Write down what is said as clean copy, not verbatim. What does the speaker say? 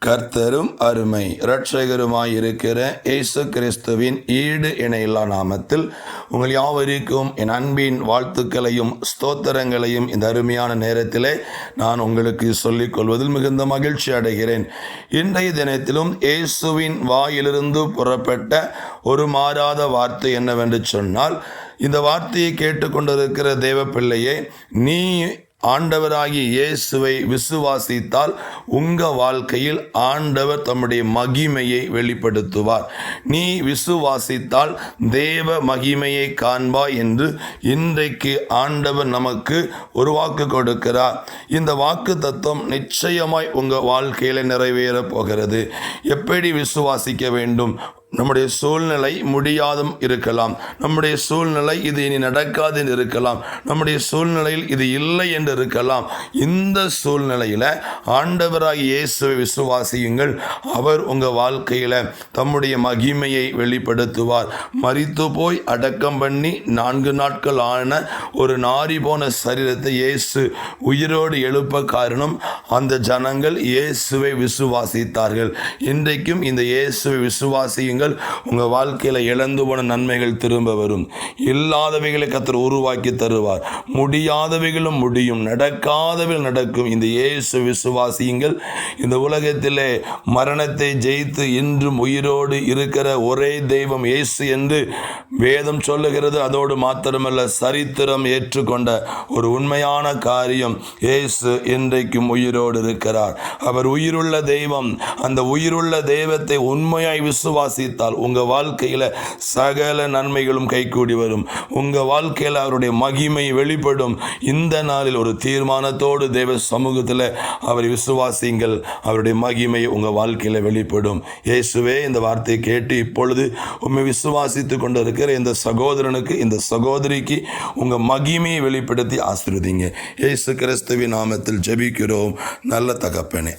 கர்த்தரும் அருமை இரட்சகருமாயிருக்கிற இயேசு கிறிஸ்துவின் ஈடு இணையில்லா நாமத்தில் உங்கள் யாவருக்கும் என் அன்பின் வாழ்த்துக்களையும் ஸ்தோத்திரங்களையும் இந்த அருமையான நேரத்திலே நான் உங்களுக்கு சொல்லிக் கொள்வதில் மிகுந்த மகிழ்ச்சி அடைகிறேன். இன்றைய தினத்திலும் இயேசுவின் வாயிலிருந்து புறப்பட்ட ஒரு மாறாத வார்த்தை என்னவென்று சொன்னால், இந்த வார்த்தையை கேட்டுக்கொண்டிருக்கிற தேவ பிள்ளையே, நீ ஆண்டவராகிய இயேசுவை விசுவாசித்தால் உங்கள் வாழ்க்கையில் ஆண்டவர் தம்முடைய மகிமையை வெளிப்படுத்துவார். நீ விசுவாசித்தால் தேவ மகிமையை காண்பாய் என்று இன்றைக்கு ஆண்டவர் நமக்கு ஒரு வாக்கு கொடுக்கிறார். இந்த வாக்கு தத்துவம் நிச்சயமாய் உங்கள் வாழ்க்கையில் நிறைவேறப் போகிறது. எப்படி விசுவாசிக்க வேண்டும்? நம்முடைய சூழ்நிலை முடியாதும் இருக்கலாம், நம்முடைய சூழ்நிலை இது இனி நடக்காது இருக்கலாம், நம்முடைய சூழ்நிலையில் இது இல்லை என்று இருக்கலாம். இந்த சூழ்நிலையில் ஆண்டவராகிய இயேசுவை விசுவாசியுங்கள். அவர் உங்கள் வாழ்க்கையில் தம்முடைய மகிமையை வெளிப்படுத்துவார். மரித்து போய் அடக்கம் பண்ணி 4 நாட்கள் ஆன ஒரு நாரி போன சரீரத்தை இயேசு உயிரோடு எழுப்ப காரணம் அந்த ஜனங்கள் இயேசுவை விசுவாசித்தார்கள். இன்றைக்கும் இந்த இயேசுவை விசுவாசியுங்கள். உங்கள் வாழ்க்கையில் இழந்து போன நன்மைகள் திரும்ப வரும். இல்லாதவைகளை கர்த்தர் உருவாக்கி தருவார். முடியாதவைகளும் முடியும், நடக்காதவைகள் நடக்கும். இந்த இயேசு விசுவாசியுங்கள். இந்த உலகத்திலே மரணத்தை ஜெயித்து இன்றும் உயிரோடு இருக்கிற ஒரே தெய்வம் இயேசு என்று வேதம் சொல்லுகிறது. அதோடு மாத்திரமல்ல, சரித்திரம் ஏற்றுக்கொண்ட ஒரு உண்மையான காரியம், இயேசு இன்றைக்கும் உயிரோடு இருக்கிறார். அவர் உயிருள்ள தெய்வம். அந்த உயிருள்ள தெய்வத்தை உண்மையாய் விசுவாசி உங்க வாழ்க்கையில சகல நன்மைகளும் கைகூடி வரும். உங்க வாழ்க்கையில அவருடைய மகிமை வெளிப்படும். இந்த நாளில் ஒரு தீர்மானத்தோடு தேவ சமூகத்தில் அவரை விசுவாசியுங்கள். அவருடைய மகிமை உங்க வாழ்க்கையில வெளிப்படும். இயேசுவே, இந்த வார்த்தையை கேட்டு இப்பொழுது உண்மை விசுவாசித்துக் கொண்டிருக்கிற இந்த சகோதரனுக்கு, இந்த சகோதரிக்கு உங்க மகிமையை வெளிப்படுத்தி ஆசீர்வதிங்க. இயேசு கிறிஸ்துவின் நாமத்தில் ஜெபிக்கிறோம் நல்ல தகப்பனே.